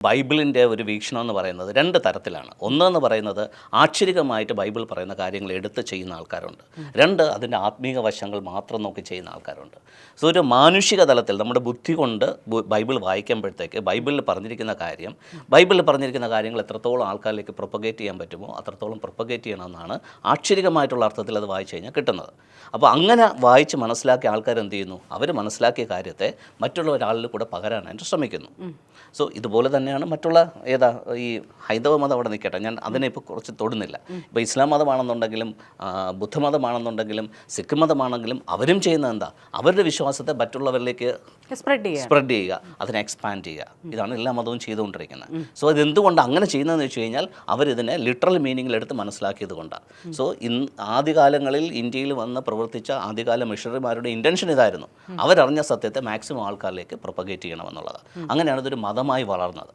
ബൈബിളിൻ്റെ ഒരു വീക്ഷണം എന്ന് പറയുന്നത് രണ്ട് തരത്തിലാണ്. ഒന്നെന്ന് പറയുന്നത് ആക്ഷരികമായിട്ട് ബൈബിൾ പറയുന്ന കാര്യങ്ങൾ എടുത്ത് ചെയ്യുന്ന ആൾക്കാരുണ്ട്. രണ്ട്, അതിൻ്റെ ആത്മീക വശങ്ങൾ മാത്രം നോക്കി ചെയ്യുന്ന ആൾക്കാരുണ്ട്. സോ ഒരു മാനുഷിക തലത്തിൽ നമ്മുടെ ബുദ്ധി കൊണ്ട് ബൈബിൾ വായിക്കുമ്പോഴത്തേക്ക് ബൈബിളിൽ പറഞ്ഞിരിക്കുന്ന കാര്യങ്ങൾ എത്രത്തോളം ആൾക്കാരിലേക്ക് പ്രൊപ്പഗേറ്റ് ചെയ്യാൻ പറ്റുമോ അത്രത്തോളം പ്രൊപ്പഗേറ്റ് ചെയ്യണമെന്നാണ് ആക്ഷരികമായിട്ടുള്ള അർത്ഥത്തിൽ അത് വായിച്ചു കഴിഞ്ഞാൽ കിട്ടുന്നത്. അപ്പോൾ അങ്ങനെ വായിച്ച് മനസ്സിലാക്കിയ ആൾക്കാർ എന്ത് ചെയ്യുന്നു? അവർ മനസ്സിലാക്കിയ കാര്യത്തെ മറ്റുള്ള ഒരാളിൽ കൂടെ പകരാനായിട്ട് ശ്രമിക്കുന്നു. സോ ഇതുപോലെ തന്നെയാണ് മറ്റുള്ള ഈ ഹൈന്ദവ മതം അവിടെ നിൽക്കട്ടെ, ഞാൻ അതിനെ ഇപ്പോൾ കുറച്ച് തൊടുന്നില്ല. ഇപ്പോൾ ഇസ്ലാം മതമാണെന്നുണ്ടെങ്കിലും ബുദ്ധമതമാണെന്നുണ്ടെങ്കിലും സിഖ് മതമാണെങ്കിലും അവരും ചെയ്യുന്നത് എന്താ? അവരുടെ വിശ്വാസത്തെ മറ്റുള്ളവരിലേക്ക് സ്പ്രെഡ് ചെയ്യുക, അതിനെ എക്സ്പാൻഡ് ചെയ്യുക. ഇതാണ് എല്ലാ മതവും ചെയ്തുകൊണ്ടിരിക്കുന്നത്. സോ അതെന്തുകൊണ്ട് അങ്ങനെ ചെയ്യുന്നതെന്ന് വെച്ച് കഴിഞ്ഞാൽ അവരിതിനെ ലിറ്ററൽ മീനിങ്ങിലെടുത്ത് മനസ്സിലാക്കിയത് കൊണ്ടാണ്. സോ ആദ്യകാലങ്ങളിൽ ഇന്ത്യയിൽ വന്ന് പ്രവർത്തിച്ച ആദ്യകാല മിഷണറിമാരുടെ ഇൻറ്റൻഷൻ ഇതായിരുന്നു. അവരറിഞ്ഞ സത്യത്തെ മാക്സിമം ആൾക്കാരിലേക്ക് പ്രൊപ്പഗേറ്റ് ചെയ്യണമെന്നുള്ളത്. അങ്ങനെയാണ് ഇതൊരു മതമായി വളർന്നത്.